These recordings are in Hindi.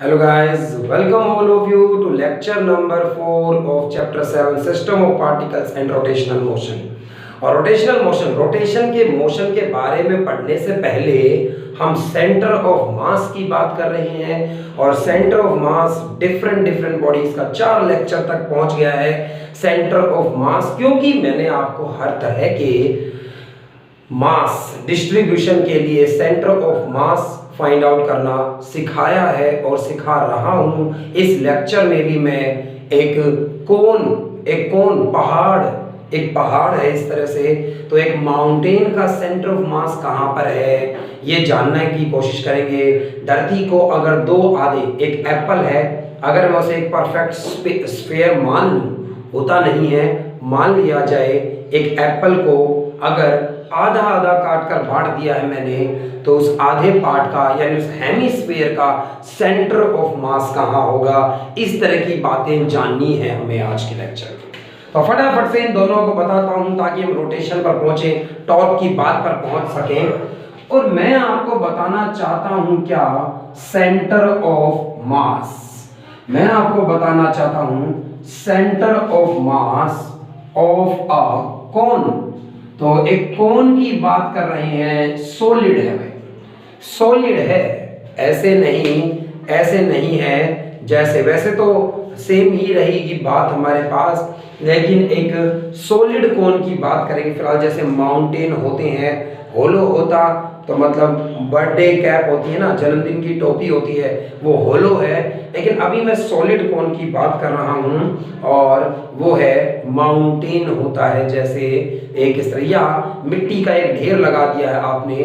Hello guys, welcome all of you to lecture number 4 of chapter 7 System of Particles and Rotational Motion। और रोटेशनल मोशन, रोटेशन के मोशन के बारे में पढ़ने से पहले हम सेंटर ऑफ मास की बात कर रहे हैं और centre of mass different different bodies का 4 लेक्चर तक पहुंच गया है सेंटर ऑफ मास, क्योंकि मैंने आपको हर तरह के मास डिस्ट्रीब्यूशन के लिए centre of mass find out करना सिखाया है और सिखा रहा हूं। इस लेक्चर में भी मैं एक पहाड़ है इस तरह से, तो एक माउंटेन का सेंटर ऑफ मास कहां पर है ये जानने की कोशिश करेंगे। धरती को अगर दो आधे, एक एप्पल है, अगर मैं उसे एक परफेक्ट स्फीयर मान लूं, होता नहीं है, मान लिया जाए एक एप्पल को अगर आधा आधा काट कर बांट दिया है मैंने, तो उस आधे पार्ट का यानी उस हेमिस्फीयर का सेंटर ऑफ मास कहां होगा। इस तरह की बातें जाननी है हमें आज के लेक्चर में। तो फटाफट से इन दोनों को बताता हूं ताकि हम रोटेशन पर पहुंचे, टॉप की बात पर पहुंच सकें। और मैं आपको बताना चाहता हूं क्या, सेंटर ऑफ मास। मैं आपको बताना चाहता हूं centre of mass of a cone. तो एक कोन की बात कर रहे हैं, सॉलिड है भाई, सॉलिड है, ऐसे नहीं है जैसे, वैसे तो सेम ही रहेगी बात हमारे पास, लेकिन एक सॉलिड कोन की बात करेंगे फिलहाल। जैसे माउंटेन होते हैं, होलो होता तो मतलब बर्थडे कैप होती है ना, जन्मदिन की टोपी होती है, वो होलो है। लेकिन अभी मैं सॉलिड कोन की बात कर रहा हूं और वो है माउंटेन होता है। जैसे एक इस तरह, या मिट्टी का एक ढेर लगा दिया है आपने,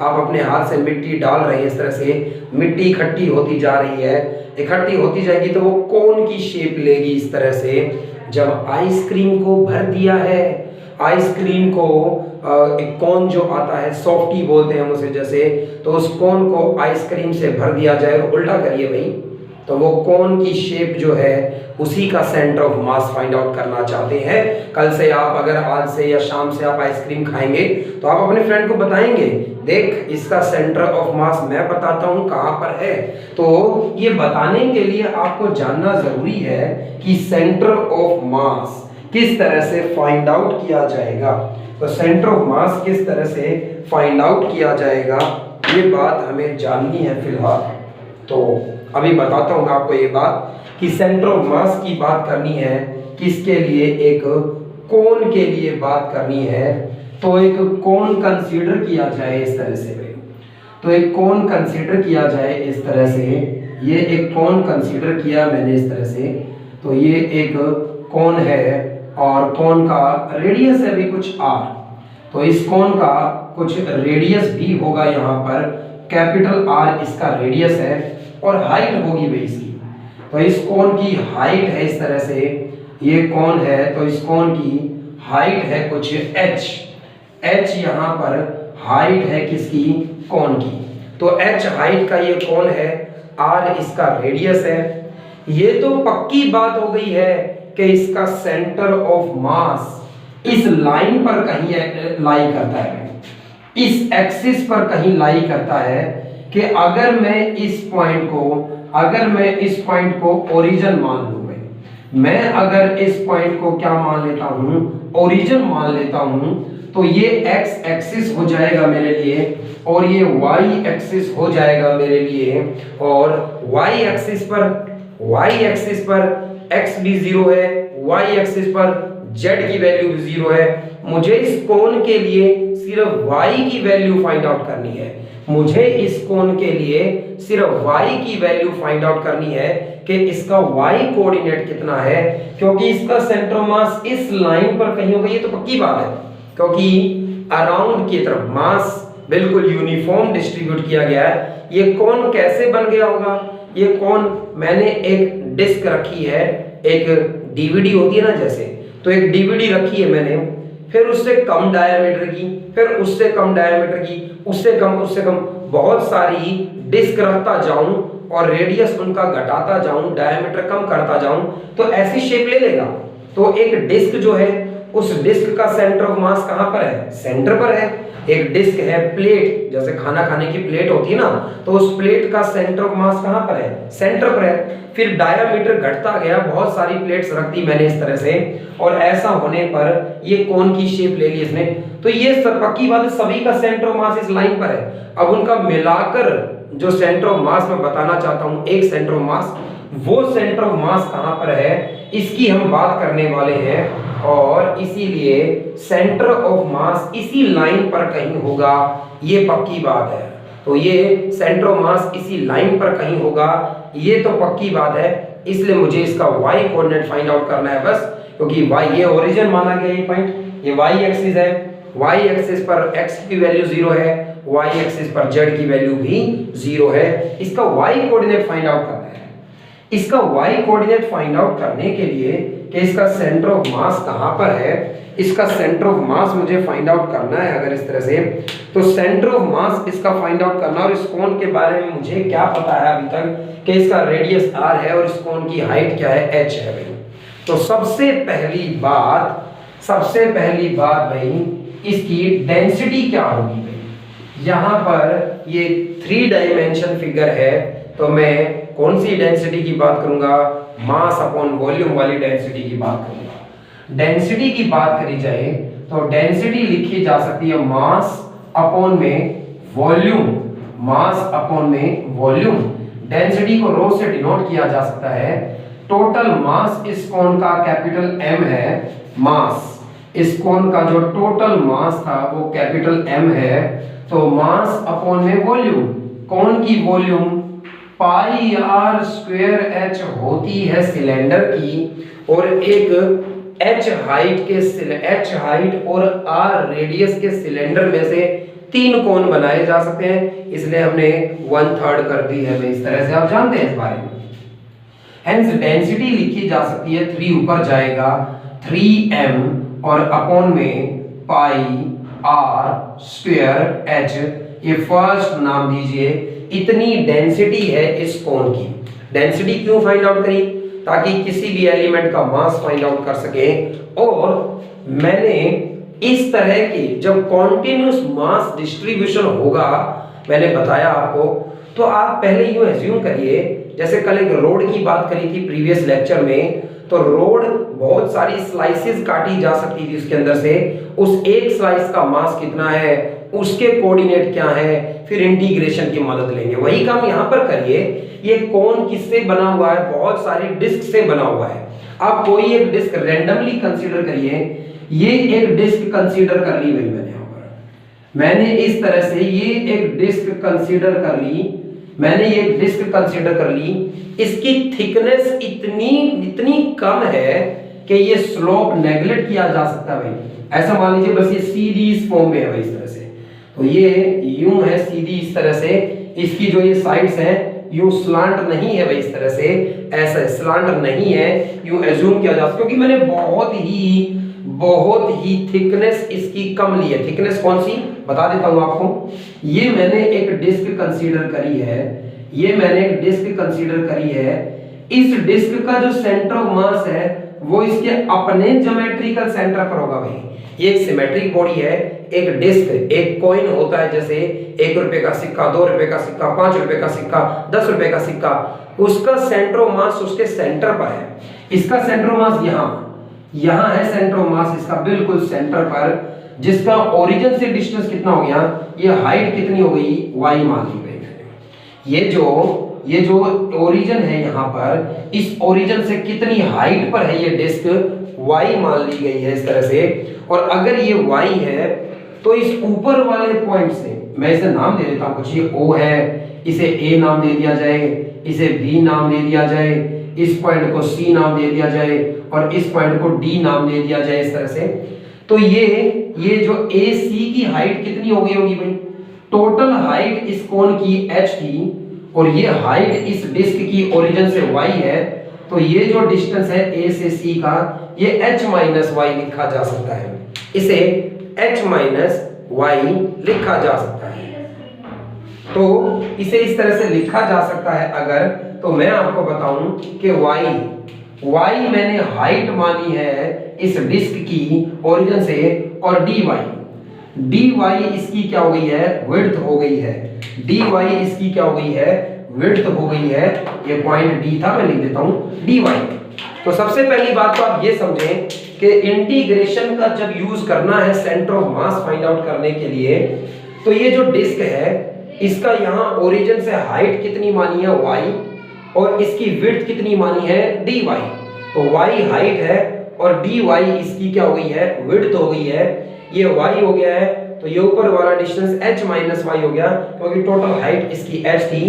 आप अपने हाथ से मिट्टी डाल रहे हैं, इस तरह से मिट्टी इकट्ठी होती जा रही है, इकट्ठी होती जाएगी तो वो कोन की शेप लेगी इस तरह से। जब आइसक्रीम को भर दिया है, आइसक्रीम को एक कोन जो आता है, सॉफ्टी बोलते हैं हम उसे, जैसे, तो उस कोन को आइसक्रीम से भर दिया जाए और उल्टा करिए भाई, तो वो कोन की शेप जो है उसी का centre of mass find out करना चाहते हैं। कल से आप अगर आज से या शाम से आप आइसक्रीम खाएंगे तो आप अपने फ्रेंड को बताएंगे, देख इसका सेंटर ऑफ मास मैं बताता हूं कहां पर है। तो ये बताने के लिए आपको जानना जरूरी है कि सेंटर ऑफ मास किस तरह से फाइंड आउट किया जाएगा। तो सेंटर ऑफ मास किस तरह से फाइंड आउट किया जाएगा ये बात हमें जाननी है फिलहाल। तो अभी बताता हूँ आपको ये बात कि सेंटर ऑफ मास की बात करनी है किसके लिए, एक कोन के लिए बात करनी है। तो एक कोन कंसीडर किया जाए इस तरह से, तो एक कोन कंसीडर किया जाए इस तरह से, ये एक कोन कंसीडर किया मैंने इस तरह से। तो ये एक कोन है और कोन का रेडियस है भी कुछ r, तो इस कोन का कुछ रेडियस भी होगा यहाँ पर, कैपिटल R इसका रेडियस है और हाइट होगी भाई इसकी। तो इस कोन की हाइट है इस तरह से, ये कोन है तो इस कोन की हाइट है कुछ h यहाँ पर हाइट है किसकी, कोन की। तो h हाइट का ये कोन है, r इसका रेडियस है। ये तो पक्की बात हो गई है कि इसका सेंटर ऑफ मास इस लाइन पर कहीं लाई करता है, इस एक्सिस पर कहीं लाई करता है। कि अगर मैं इस पॉइंट को ओरिजिन मान लूं, मैं अगर इस पॉइंट को क्या मान लेता हूं, ओरिजिन मान लेता हूं, तो ये एक्स एक्सिस हो जाएगा मेरे लिए और ये वाई एक्सिस हो जाएगा मेरे लिए। और वाई एक्सिस पर x भी 0 है, y एक्सिस पर z की वैल्यू भी 0 है। मुझे इस कोण के लिए सिर्फ y की वैल्यू फाइंड आउट करनी है, मुझे इस कोण के लिए सिर्फ y की वैल्यू फाइंड आउट करनी है कि इसका y कोऑर्डिनेट कितना है, क्योंकि इसका सेंटर ऑफ मास इस लाइन पर कहीं होगा, ये तो पक्की बात है, क्योंकि अराउंड की तरफ मास बिल्कुल यूनिफॉर्म डिस्ट्रीब्यूट किया गया है। ये कोण कैसे बन गया होगा, ये कोण मैंने एक डिस्क रखी है, एक डीवीडी होती है ना जैसे, तो एक डीवीडी रखी है मैंने, फिर उससे कम डायमीटर की, फिर उससे कम डायमीटर की, उससे कम बहुत सारी डिस्क रखता जाऊं और रेडियस उनका घटाता जाऊं, डायमीटर कम करता जाऊं, तो ऐसी शेप ले लेगा। तो एक डिस्क जो है, उस डिस्क का सेंटर ऑफ मास कहां पर है, सेंटर पर है। एक डिस्क है, प्लेट, जैसे खाना खाने की प्लेट होती है ना, तो उस प्लेट का सेंटर ऑफ मास कहाँ पर है? सेंटर पर है। फिर डायामीटर घटता गया, बहुत सारी प्लेट्स रख दी मैंने इस तरह से, और ऐसा होने पर ये कोन की शेप ले ली इसने। तो ये सब पक्की बात है, सभी का सेंटर ऑफ मास इस लाइन पर है। अब उनका मिलाकर जो सेंटर ऑफ मास मैं बताना चाहता हूं, एक सेंटर ऑफ मास, वो सेंटर ऑफ मास कहां पर है इसकी हम बात करने वाले हैं, और इसीलिए सेंटर ऑफ मास इसी लाइन पर कहीं होगा, ये पक्की बात है। तो ये सेंटर ऑफ मास इसी लाइन पर कहीं होगा, ये तो पक्की बात है। इसलिए मुझे इसका y कोऑर्डिनेट फाइंड आउट करना है बस, क्योंकि y ये ओरिजिन माना गया, ये पॉइंट, ये y एक्सिस है, y एक्सिस पर x की वैल्यू 0 है, y एक्सिस पर z की वैल्यू भी 0 है। इसका y कोऑर्डिनेट फाइंड आउट करना है। इसका y कोऑर्डिनेट फाइंड आउट करने के लिए कि इसका सेंटर ऑफ मास कहां पर है, इसका सेंटर ऑफ मास मुझे फाइंड आउट करना है। अगर इस तरह से, तो सेंटर ऑफ मास इसका फाइंड आउट करना, और इस कोण के बारे में मुझे क्या पता है अभी तक कि इसका रेडियस r है और इस कोण की हाइट क्या है, h है भाई। तो सबसे पहली बात भाई, इसकी डेंसिटी क्या होगी भाई। यहां पर ये 3 डायमेंशन फिगर है, तो मैं कौन सी डेंसिटी की बात करूंगा? मास अपॉन वॉल्यूम वाली डेंसिटी की बात करूंगा। डेंसिटी की बात करी जाए तो डेंसिटी लिखी जा सकती है मास अपॉन में वॉल्यूम, मास अपॉन में वॉल्यूम। डेंसिटी को रो से डिनोट किया जा सकता है। टोटल मास इस कोण का कैपिटल M है, मास इस कोण का जो टोटल मास था वो कैपिटल M है। तो मास अपॉन में वॉल्यूम, कोण की वॉल्यूम पाई r स्क्वायर h होती है सिलेंडर की, और एक h हाइट और r रेडियस के सिलेंडर में से 3 कोण बनाए जा सकते हैं, इसलिए हमने 1/3 कर दी है। इस तरह से आप जानते हैं इस बारे में। हेंस डेंसिटी लिखी जा सकती है, 3 ऊपर जाएगा 3m और अपॉन में पाई r स्क्वायर h, ये फर्स्ट नाम दीजिए। इतनी डेंसिटी है इस कोण की। डेंसिटी क्यों फाइंड आउट करी? ताकि किसी भी एलिमेंट का मास फाइंड आउट कर सके। और मैंने इस तरह की जब कॉन्टिन्यूस मास डिस्ट्रीब्यूशन होगा, मैंने बताया आपको, तो आप पहले यूं एज्यूम करिए, जैसे कल एक रोड की बात करी थी प्रीवियस लेक्चर में, तो रोड बहुत सारी स्लाइसेस काटी जा सकती थी उसके अंदर से, उस एक स्लाइस का मास कितना है, उसके कोऑर्डिनेट क्या है, फिर इंटीग्रेशन की मदद लेंगे। वही काम यहां पर करिए। ये कोण किससे बना हुआ है? बहुत सारी डिस्क से बना हुआ है। आप कोई एक डिस्क रैंडमली कंसीडर करिए। ये एक डिस्क कंसीडर कर ली भाई मैंने यहां पर, मैंने इस तरह से ये एक डिस्क कंसीडर कर ली, मैंने ये डिस्क कंसीडर कर ली। इसकी थिकनेस इतनी कम है कि ये स्लोप नेगलेक्ट किया जा सकता है भाई। ऐसा मान लीजिए बस ये सीधी इस फॉर्म में है भाई, इस तरह से, तो ये यूं है सीधी इस तरह से, इसकी जो ये साइड्स हैं यूं स्लांट नहीं है भाई, इस तरह से ऐसा स्लांट नहीं है, यूं एज्यूम किया जा सकता है, क्योंकि मैंने बहुत ही थिकनेस इसकी कम ली है। थिकनेस कौन सी बता देता हूं आपको। ये मैंने एक डिस्क कंसीडर करी है, ये मैंने एक डिस्क कंसीडर करी है। इस डिस्क का जो सेंटर ऑफ मास है वो इसके अपने ज्योमेट्रिकल सेंटर पर होगा भाई। ये एक सिमेट्रिक बॉडी है, एक डिस्क, एक कॉइन होता है, जैसे 1 रुपए का सिक्का, 2 रुपए का सिक्का, 5 रुपए का सिक्का, 10 रुपए का सिक्का, उसका सेंटर ऑफ मास उसके सेंटर पर है। इसका सेंटर ऑफ मास यहाँ है, सेंटर ऑफ मास इसका बिल्कुल सेंटर पर, जिसका ओरिजिन से डिस्टेंस कितना हो गया, ये हाइट कितनी हो गई, y मान ली गई। ये जो ओरिजिन है यहाँ पर, इस ओरिजिन से कितनी हाइट पर है ये डिस्क, y मान ली गई है इस तरह से। और अगर ये y है तो इस ऊपर वाले पॉइंट से, मैं इसे नाम दे देता हूं कुछ, ये O है, इसे A नाम दे दिया जाए, इसे B नाम दे दिया जाए, इस पॉइंट को C नाम दे दिया जाए, और इस पॉइंट को D नाम दे दिया जाए इस तरह से। तो ये जो AC की हाइट कितनी हो गई होगी भाई, टोटल हाइट इस कोण की h थी, और ये हाइट इस डिस्क की ओरिजिन से y है, तो ये जो डिस्टेंस है A से C का, ये h माइनस y लिखा जा सकता है। इसे h माइनस y लिखा जा सकता है। तो इसे इस तरह से लिखा जा सकता है अगर, तो मैं आपको बताऊं कि y मैंने हाइट मानी है इस डिस्क की ओरिजिन से, और dy डी वाई इसकी क्या हो गई है, विड्थ हो गई है, डी वाई इसकी क्या हो गई है, विड्थ हो गई है। ये पॉइंट डी था, मैं लिख देता हूं डी वाई। तो सबसे पहली बात तो आप ये समझें कि इंटीग्रेशन का जब यूज करना है centre of mass find out करने के लिए, तो ये जो डिस्क है इसका यहाँ ओरिजिन से हाइट कितनी मानी है y, और इसकी विड्थ कितनी मानी है dy। तो y हाइट है और dy इसकी क्या हो गई है, विड्थ हो गई है। ये y हो गया है तो ये ऊपर वाला डिस्टेंस h माइनस y हो गया, क्योंकि टोटल हाइट इसकी h थी,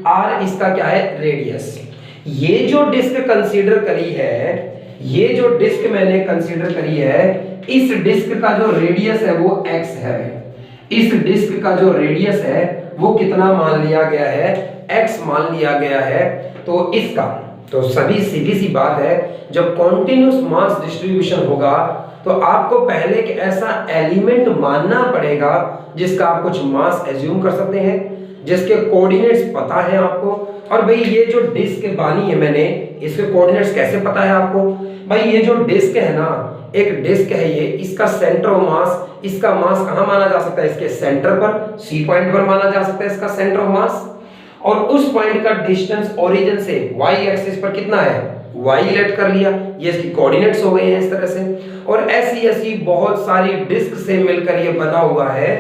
r इसका क्या है, रेडियस। ये जो डिस्क कंसीडर करी है, ये जो डिस्क मैंने कंसीडर करी है, इस डिस्क का जो रेडियस है वो x है। इस डिस्क का जो रेडियस है वो कितना मान लिया गया है, x मान लिया गया है। तो इसका तो सभी सीधी सी बात है, जब कॉन्टिन्यूस मास डिस्ट्रीब्यूशन होगा तो आपको पहले एक ऐसा एलिमेंट मानना पड़ेगा जिसका आप कुछ मास एज्यूम कर सकते हैं, जिसके कोऑर्डिनेट्स पता है आपको। और भाई ये जो डिस्क बानी है मैंने, इसके कोऑर्डिनेट्स कैसे पता है आपको? भाई ये जो डिस्क है ना, एक डिस्क है ये, इसका सेंटर ऑफ मास, इसका मास कहां माना जा सकता है, इसके सेंटर पर, सी पॉइंट पर माना जा सकता है इसका सेंटर ऑफ मास। और उस पॉइंट का डिस्टेंस ओरिजिन से वाई एक्सिस पर कितना है, वाई लेट कर लिया, ये इसकी कोऑर्डिनेट्स हो गए हैं इस तरह से। और ऐसी ऐसी बहुत सारी डिस्क से मिलकर ये बना हुआ है।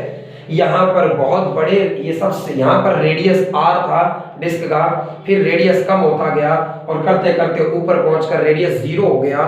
यहाँ पर बहुत बड़े ये सब, यहाँ पर रेडियस r था डिस्क का, फिर रेडियस कम होता गया और करते करते ऊपर पहुंचकर रेडियस 0 हो गया।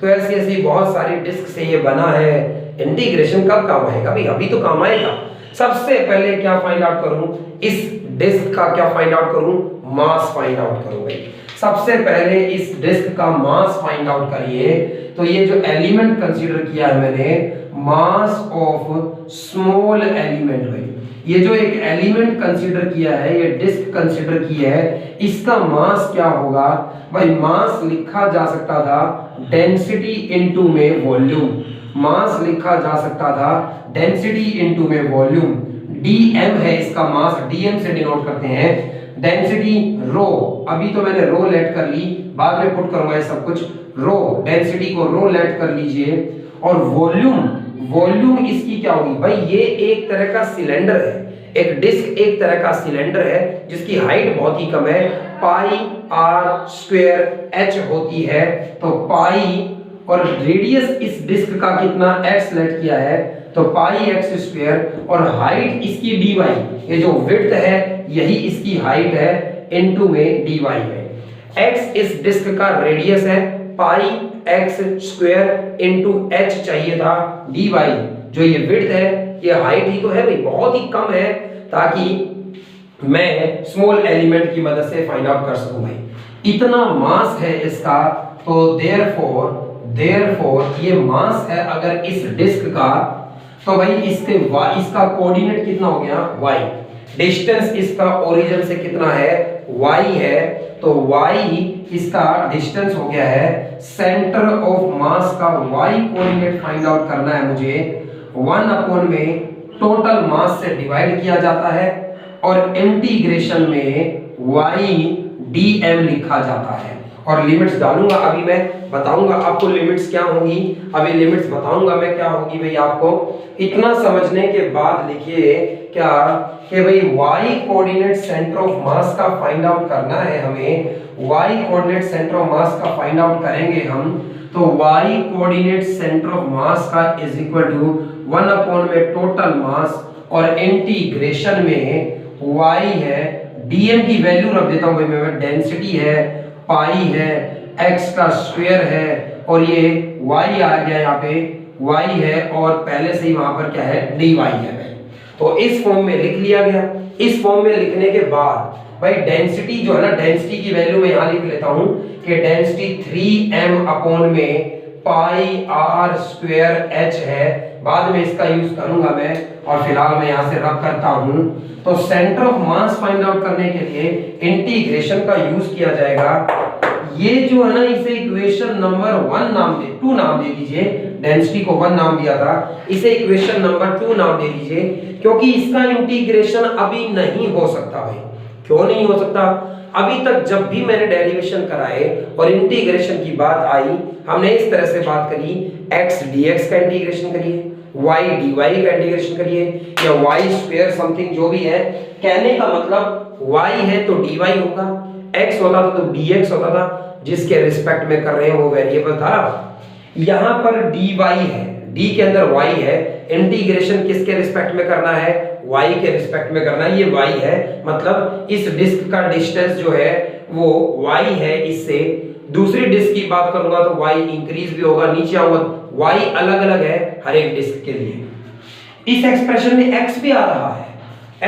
तो ऐसी ऐसी बहुत सारी डिस्क से ये बना है। इंटीग्रेशन कब काम आएगा भाई, अभी तो काम आएगा। सबसे पहले क्या फाइंड आउट करूं, इस डिस्क का क्या फाइंड आउट करूं, मास फाइंड आउट करूं भाई। सबसे पहले इस डिस्क का मास फाइंड आउट करिए। तो ये जो एलिमेंट कंसीडर किया है मैंने, मास ऑफ स्मॉल एलिमेंट भाई, ये जो एक एलिमेंट कंसीडर किया है, ये डिस्क कंसीडर की है, इसका मास क्या होगा भाई? मास लिखा जा सकता था डेंसिटी इनटू में वॉल्यूम, मास लिखा जा सकता था डेंसिटी इनटू में वॉल्यूम। dm है इसका मास, dm से डिनोट करते हैं डेंसिटी रो। अभी तो मैंने रो लेट कर ली, बाद में पुट करूंगा ये सब कुछ। रो डेंसिटी को रो लेट कर लीजिए। और वॉल्यूम, वॉल्यूम इसकी क्या होगी भाई? ये एक तरह का सिलेंडर है, एक डिस्क एक तरह का सिलेंडर है जिसकी हाइट बहुत ही कम है, पाई आर स्क्वायर एच होती है। तो पाई और रेडियस इस डिस्क का कितना, x लेट किया है, तो पाई एक्स स्क्वायर, और हाइट इसकी dy, ये जो विड्थ है यही इसकी हाइट है, इनटू में dy है। x इस डिस्क का रेडियस है, पाई एक्स स्क्वायर इनटू h चाहिए था, dy जो ये विड्थ है, ये हाइट ही तो है भाई, बहुत ही कम है, ताकि मैं स्मॉल एलिमेंट की मदद से फाइंड आउट कर सकूं भाई। इतना मास है इसका, तो देयरफॉर ये मास है अगर इस डिस्क का, तो भाई इसका कोऑर्डिनेट कितना हो गया, y। डिस्टेंस इसका ओरिजिन से कितना है, y है, तो y इसका डिस्टेंस हो गया है। सेंटर ऑफ मास का y कोऑर्डिनेट फाइंड आउट करना है मुझे, 1 में टोटल मास से डिवाइड किया जाता है, और इंटीग्रेशन में y dm लिखा जाता है। और लिमिट्स डालूंगा, अभी मैं बताऊंगा आपको लिमिट्स क्या होंगी, अभी लिमिट्स बताऊंगा मैं क्या होगी भाई आपको। इतना समझने के बाद लिखिए क्या कि भाई y coordinate centre of mass का फाइंड आउट करना है हमें। y coordinate centre of mass का फाइंड आउट करेंगे हम, तो y coordinate centre of mass का इज इक्वल टू 1 में टोटल मास, और इंटीग्रेशन में y है, dm की वैल्यू रख देता हूं भाई मैं, डेंसिटी है, पाई है, x का स्क्वायर है, और ये y आ गया यहाँ पे, y है, और पहले से ही वहां पर क्या है, dy है। तो इस फॉर्म में लिख लिया गया। इस फॉर्म में लिखने के बाद भाई डेंसिटी जो है ना, डेंसिटी की वैल्यू मैं यहाँ लिख लेता हूँ कि डेंसिटी 3m में पाई आर स्क्वायर h है, बाद में इसका यूज करूंगा मैं, और फिलहाल मैं यहाँ से रब करता हूँ। तो centre of mass find out करने के लिए इंटीग्रेशन का यूज किया जाएगा। ये जो है ना, इसे इक्वेशन नंबर 2 नाम दे दीजिए, डेंसिटी को 1 नाम दिया था, इसे इक्वेशन नंबर 2 नाम दे दीजिए, क्योंकि इसका इंटीग्रेशन अभी नहीं हो सकता भाई। क्यों नहीं हो सकता? अभी तक जब भी मैंने डेरिवेशन कराए और इंटीग्रेशन की बात आई, हमने इस तरह से बात करी, x dx का इंटीग्रेशन करिए, वाई डी वाई का इंटीग्रेशन करिए, या वाई स्क्वायर समथिंग जो भी है। कहने का मतलब वाई है तो डी वाई होगा, एक्स होता था तो डी एक्स होता था, जिसके रिस्पेक्ट में कर रहे हैं वो वेरिएबल था। यहां पर डी वाई है, डी के अंदर वाई है, इंटीग्रेशन किसके रिस्पेक्ट में करना है, वाई के रिस्पेक्ट में करना है। ये वाई है, मतलब इस डिस्क का डिस्टेंस जो है वो वाई है इससे। दूसरी डिस्क की बात करूंगा तो वाई इंक्रीज भी होगा, नीचे आऊंगा वाई अलग अलग है हर एक डिस्क के लिए। इस एक्सप्रेशन में एक्स भी आ रहा है,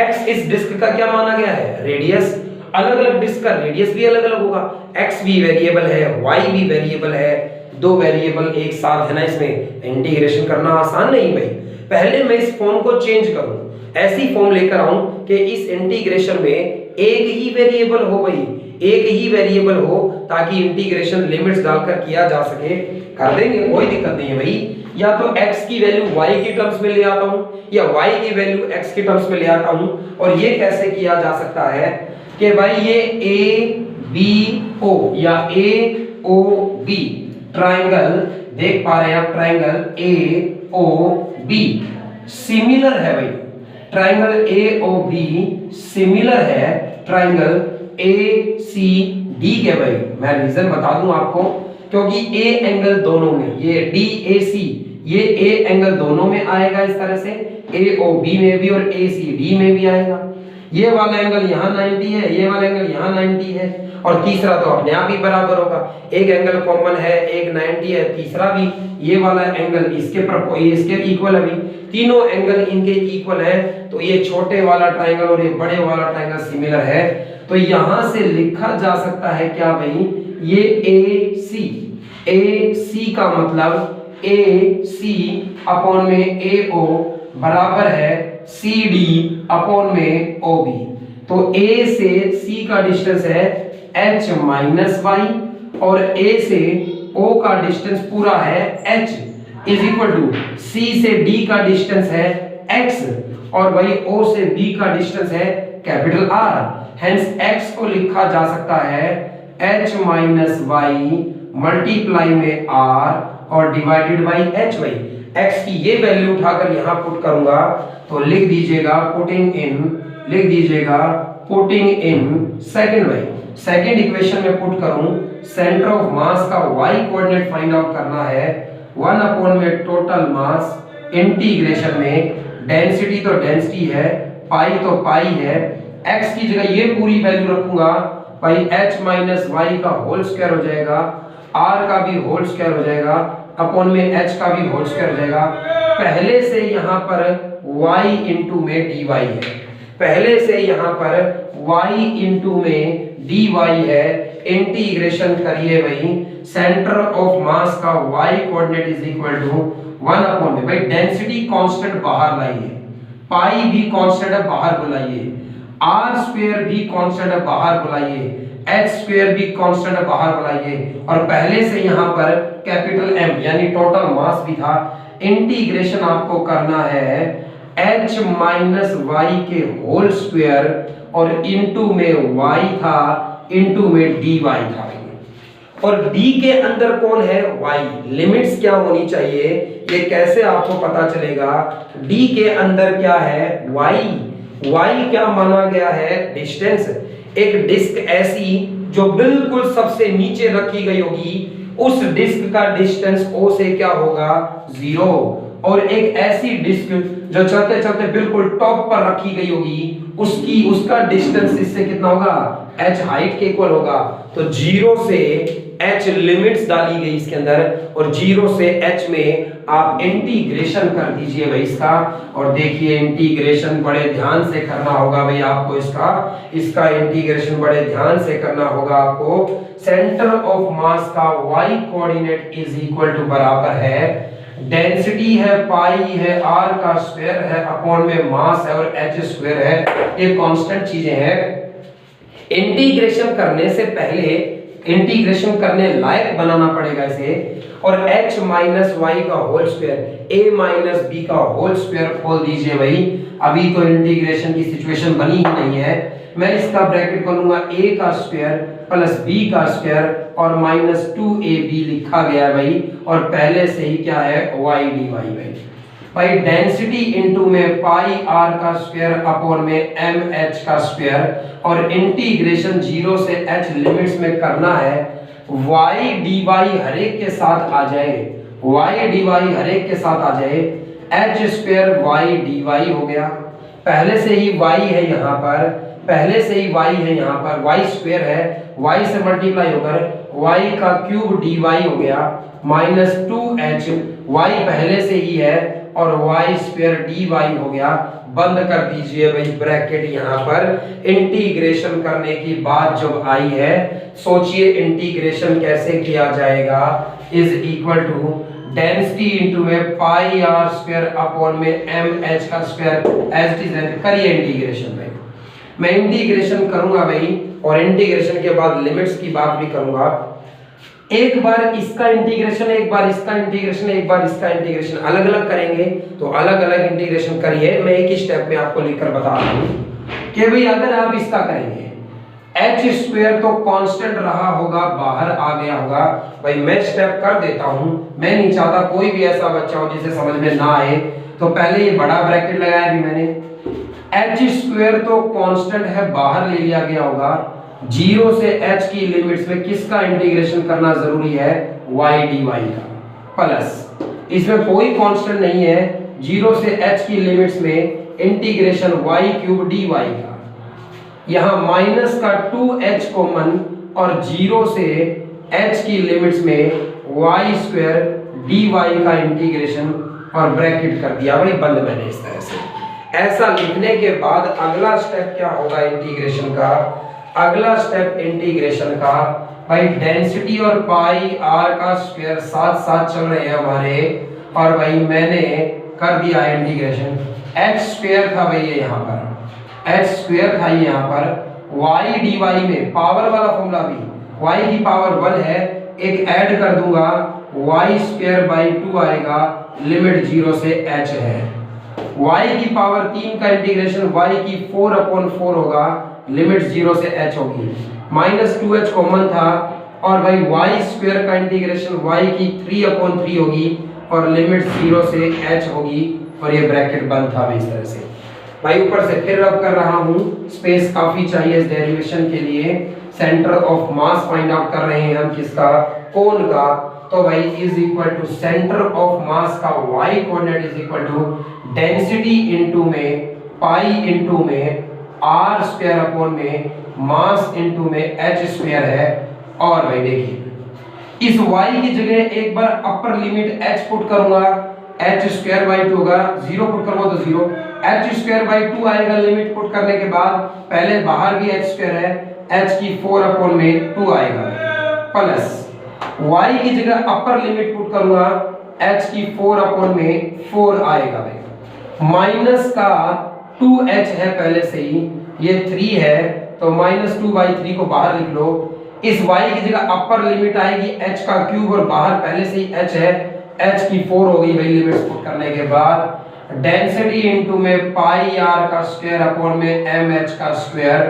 एक्स इस डिस्क का क्या माना गया है, रेडियस। अलग अलग डिस्क का रेडियस भी अलग अलग होगा, एक्स भी वेरिएबल है, वाई भी वेरिएबल है, दो वेरिएबल एक साथ है ना, इसमें इंटीग्रेशन करना आसान नहीं भाई। पहले मैं इस फॉर्म को चेंज करूं, ऐसी फॉर्म लेकर आऊं कि इस इंटीग्रेशन में एक ही वेरिएबल हो भाई, एक ही वेरिएबल हो, ताकि इंटीग्रेशन लिमिट्स डालकर किया जा सके। कर देंगे, कोई दिक्कत नहीं है भाई। या तो x की वैल्यू y की टर्म्स में ले आता हूं, या y की वैल्यू x की टर्म्स में ले आता हूं। और ये कैसे किया जा सकता है कि भाई ये a b o या a o b ट्रायंगल देख पा रहे हैं आप, triangle a o b similar है भाई, triangle a o b similar है ट्रायंगल a c d के। भाई मैं रीजन बता दूं आपको, क्योंकि a एंगल दोनों में, ये d a c, ये a एंगल दोनों में आएगा इस तरह से, a o b में भी और a c d में भी आएगा। ये वाला एंगल यहाँ 90 है, ये वाला एंगल यहाँ 90 है, और तीसरा तो अपने आप ही बराबर होगा। एक एंगल कॉमन है, एक 90 है, तीसरा भी ये वाला एंगल इसके इक्वल है। तीनों एंगल इनके इक्वल है, तो ये छोटे वाला ट्रायंगल और ये बड़े वाला ट्रायंगल सिमिलर है। तो यहां से लिखा जा सकता है क्या भाई, ये ए सी का मतलब ए सी अपॉन में ए ओ बराबर है सी डी अपॉन में ओ बी। तो ए से सी का डिस्टेंस है h माइनस वाई, और a से o का डिस्टेंस पूरा है h is equal to c से d का डिस्टेंस है x, और भाई o से b का डिस्टेंस है कैपिटल R। हेंस x को लिखा जा सकता है h माइनस वाई मल्टीप्लाई में r और डिवाइडेड बाई h। भाई x की ये वैल्यू उठाकर यहां पुट करूंगा तो लिख दीजिएगा पुटिंग इन सेकंड। भाई सेकंड इक्वेशन में पुट करूं, सेंटर ऑफ मास का y कोऑर्डिनेट फाइंड आउट करना है, 1 अपॉन में टोटल मास इंटीग्रेशन में डेंसिटी तो डेंसिटी है, पाई तो पाई है, x की जगह ये पूरी वैल्यू रखूंगा भाई h माइनस वाई का होल स्क्वायर हो जाएगा, r का भी होल स्क्वायर हो जाएगा, अपॉन में h का भी होल स्क्वायर हो जाएगा। पहले से यहां पर y इंटू में dy है, पहले से यहां पर y इंटू में dy है। इंटीग्रेशन करिए भाई, सेंटर ऑफ मास का y coordinate is equal to 1 upon में, भाई डेंसिटी कांस्टेंट बाहर लाइए, पाई भी कांस्टेंट है बाहर बुलाइए, r स्क्वायर भी कांस्टेंट है बाहर बुलाइए, h स्क्वायर भी कांस्टेंट है बाहर बुलाइए, और पहले से यहां पर कैपिटल M यानी टोटल मास भी था। इंटीग्रेशन आपको करना है h माइनस वाई के होल स्क्वायर और इनटू में y था, इनटू में dy था। और d के अंदर कौन है, y। लिमिट्स क्या होनी चाहिए, ये कैसे आपको पता चलेगा। d के अंदर क्या है, y क्या माना गया है, डिस्टेंस। एक डिस्क ऐसी जो बिल्कुल सबसे नीचे रखी गई होगी, उस डिस्क का डिस्टेंस o से क्या होगा, 0। और एक ऐसी डिस्क जो चलते चलते बिल्कुल टॉप पर रखी गई होगी, उसका डिस्टेंस इससे कितना होगा, h हाइट के इक्वल होगा। तो 0 से h लिमिट्स डाली गई इसके अंदर, और 0 से h में आप इंटीग्रेशन कर दीजिए भाई इसका। और देखिए इंटीग्रेशन बड़े ध्यान से करना होगा भाई आपको, इसका इंटीग्रेशन बड़े ध्यान से करना होगा आपको। सेंटर ऑफ मास का y coordinate is equal to बराबर है, डेंसिटी है पाई है, r का स्क्वायर है, अपॉन में मास है और h स्क्वायर है, ये कांस्टेंट चीजें हैं। इंटीग्रेशन करने से पहले इंटीग्रेशन करने लायक बनाना पड़ेगा इसे, और h माइनस वाई का whole square, a minus b का होल स्क्वायर खोल दीजिए भाई। अभी तो इंटीग्रेशन की सिचुएशन बनी ही नहीं है, मैं इसका ब्रैकेट खोलूंगा a का स्क्वायर प्लस b का स्क्वायर और माइनस 2ab लिखा गया है भाई, और पहले से ही क्या है y dy भाई। भाई डेंसिटी इनटू में पाई आर का स्क्वायर अपॉन में एम एच का स्क्वायर और इंटीग्रेशन 0 से h लिमिट्स में करना है। y dy हर एक के साथ आ जाए, y dy हर एक के साथ आ जाए, h स्क्वायर y dy हो गया। पहले से ही y है यहाँ पर, पहले से ही y है यहाँ पर, y स्क्वायर है, y से मल्टीप्लाई होकर y का क्यूब dy हो गया माइनस 2h, y पहले से ही है और y स्क्वायर dy हो गया। बंद कर दीजिए भाई ब्रैकेट। यहाँ पर इंटीग्रेशन करने की बात जब आई है, सोचिए इंटीग्रेशन कैसे किया जाएगा। Is equal to density into में पाई आर स्क्वायर अपॉन में एम एच का स्क्वायर एज इट इज। करिए इंटीग्रेशन भाई, मैं इंटीग्रेशन करूंगा भाई और इंटीग्रेशन के बाद लिमिट्स की बात भी करूंगा। एक बार इसका इंटीग्रेशन, एक बार इसका इंटीग्रेशन, एक बार इसका इंटीग्रेशन, अलग अलग करेंगे तो अलग अलग इंटीग्रेशन करिए। मैं एक ही स्टेप में आपको लिखकर बता रहा हूं कि भाई अगर आप इसका करेंगे एच स्क्वायर तो कांस्टेंट रहा होगा, बाहर आ गया होगा। भाई मैं स्टेप कर देता हूं, मैं नहीं चाहता कोई भी ऐसा बच्चा हो जिसे समझ में ना आए, तो पहले ये बड़ा ब्रैकेट लगाया भी मैंने। एच स्क्वायर तो कांस्टेंट है, बाहर ले लिया गया होगा। 0 से h की लिमिट्स में किसका इंटीग्रेशन करना जरूरी है, y dy का, प्लस इसमें कोई कांस्टेंट नहीं है, 0 से h की लिमिट्स में इंटीग्रेशन y क्यूब dy का। यहां माइनस का 2h कॉमन और 0 से h की लिमिट्स में y स्क्वायर dy का इंटीग्रेशन और ब्रैकेट कर दिया भाई बंद मैंने इस तरह से। ऐसा लिखने के बाद अगला स्टेप क्या होगा इंटीग्रेशन का, अगला स्टेप इंटीग्रेशन का भाई डेंसिटी और पाई आर का स्क्वायर साथ साथ चल रहे हैं हमारे, और भाई मैंने कर दिया इंटीग्रेशन। x स्क्वायर था भाई ये यहाँ पर, x स्क्वायर था ये यहाँ पर, y dy में पावर वाला फॉर्मूला भी y की पावर 1 है, एक ऐड कर दूंगा y स्क्वायर बाई 2 आएगा, लिमिट 0 से h है। y की पावर 3 का इंटीग्रेशन y की 4/4 होगा, लिमिट 0 से h होगी, माइनस 2h कॉमन था और भाई y स्क्वायर का इंटीग्रेशन y की 3/3 होगी और लिमिट 0 से h होगी और ये ब्रैकेट बंद था इस तरह से। भाई ऊपर से फिर रब कर रहा हूँ, स्पेस काफी चाहिए इस डेरिवेशन के लिए। Centre of mass find out कर रहे हैं हम किसका, कोन का, तो भाई is equal to centre of mass का y coordinate is equal to density into में पाई इनटू में r स्क्वायर अपॉन में मास इनटू में h स्क्वायर है। और भाई देखिए इस y की जगह एक बार अपर लिमिट h पुट करूंगा, h स्क्वायर बाई 2 होगा, 0 पुट करूंगा तो 0, h स्क्वायर बाई 2 आएगा लिमिट पुट करने के बाद, पहले बाहर भी h स्क्वायर है, h की 4/2 आएगा, प्लस y की जगह अपर लिमिट पुट करूंगा, h की 4/4 आएगा भाई, माइनस का 2h है पहले से ही, ये 3 है तो -2/3 को बाहर लिख लो। इस y की जगह अपर लिमिट आएगी h का क्यूब और बाहर पहले से ही h है, h की 4 हो गई भाई लिमिट्स पुट करने के बाद। डेंसिटी इनटू में पाई r का स्क्वायर अपॉन में mh का स्क्वायर,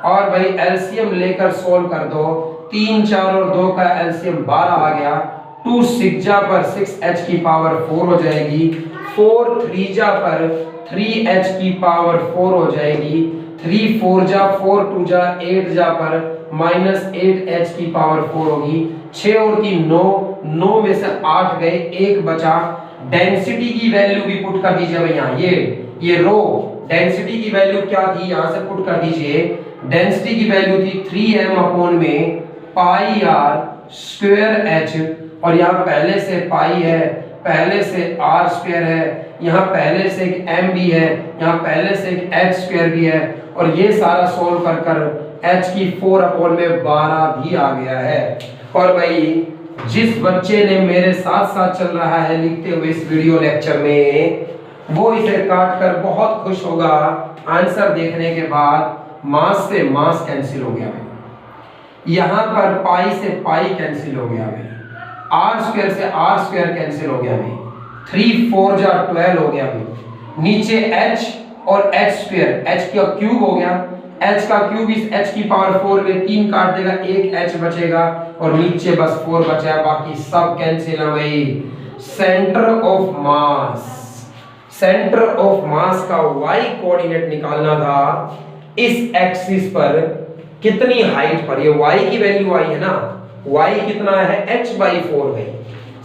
और भाई एलसीएम लेकर सोल्व कर दो, 3 4 और 2 का एलसीएम 12 आ गया, 2 6 जा पर 6h की पावर 4 हो जाएगी, 4 3 जा पर 3h की पावर 4 हो जाएगी, 3 4 जा 4 2 जा 8 जा पर -8h की पावर 4 होगी, 6 और 3 9, 9 में से 8 गए, 1 बचा। डेंसिटी की वैल्यू भी पुट कर दीजिए भाई यहाँ, ये रो डेंसिटी की वैल्यू क्या थी यहाँ से पुट कर दीजिए। डेंसिटी की वैल्यू थी 3m अपॉन में पाई आर स्क्वायर h, और यहाँ पहले से पाई है, पहले से r स्क्वायर है, यहाँ पहले से एक m भी है, यहाँ पहले से एक h स्क्वायर भी है, और ये सारा सोल्व कर कर h की 4/12 भी आ गया है। और भाई जिस बच्चे ने मेरे साथ साथ चल रहा है लिखते हुए इस वीडियो लेक्चर में, वो इसे काट कर बहुत खुश होगा आंसर देखने के बाद। मास से मास कैंसिल हो गया भाई, यहाँ पर पाई से पाई कैंसिल हो गया भाई, r स्क्वायर से r स्क्वायर कैंसिल हो गया भाई, 3 4 जा 12 हो गया भाई, नीचे h और h स्क्वायर, h का क्यूब हो गया, h का क्यूब इस h की पावर 4 में 3 काट देगा, एक h बचेगा और नीचे बस 4 बचा है, बाकी सब कैंसिल है भाई। Centre of mass centre of mass का y कोऑर्डिनेट निकालना था इस एक्सिस पर कितनी हाइट पर, ये y की वैल्यू आई है ना, y कितना है h/4 है।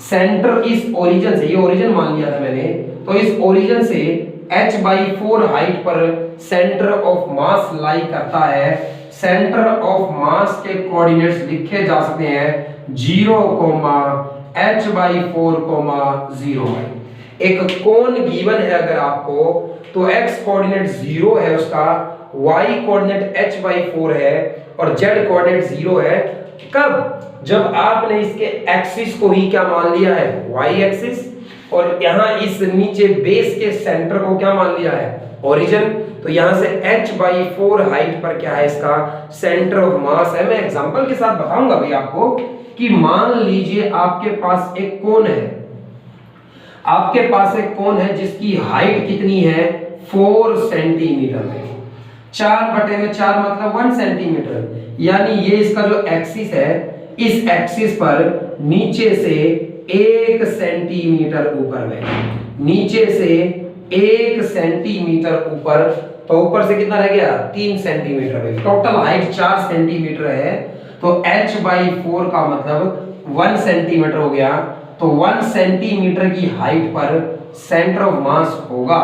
सेंटर इस ओरिजिन से, ये ओरिजिन मान लिया था मैंने, तो इस ओरिजिन से h/4 हाइट पर सेंटर ऑफ मास लाई करता है। सेंटर ऑफ मास के कोऑर्डिनेट्स लिखे जा सकते हैं 0, h/4, 0 है। एक कोण गिवन है अगर आपको, तो x कोऑर्डिनेट 0 है उसका, y कोऑर्डिनेट h/4 है और z कोऑर्डिनेट 0 है। कब? जब आपने इसके एक्सिस को ही क्या मान लिया है, y एक्सिस, और यहां इस नीचे बेस के सेंटर को क्या मान लिया है, ओरिजिन। तो यहां से h/4 हाइट पर क्या है इसका सेंटर ऑफ मास है। मैं एग्जांपल के साथ बताऊंगा भाई आपको कि मान लीजिए आपके पास एक कोण है, आपके पास एक कोण है जिसकी हाइट कितनी है 4 सेंटीमीटर है। 4/4 मतलब 1 सेंटीमीटर, यानी ये इसका जो एक्सिस है, इस एक्सिस पर नीचे से 1 सेंटीमीटर ऊपर में, नीचे से 1 सेंटीमीटर ऊपर, तो ऊपर से कितना रह गया 3 सेंटीमीटर है। टोटल हाइट 4 सेंटीमीटर है, तो h/4 का मतलब 1 सेंटीमीटर हो गया। तो 1 सेंटीमीटर की हाइट पर सेंटर ऑफ मास होगा,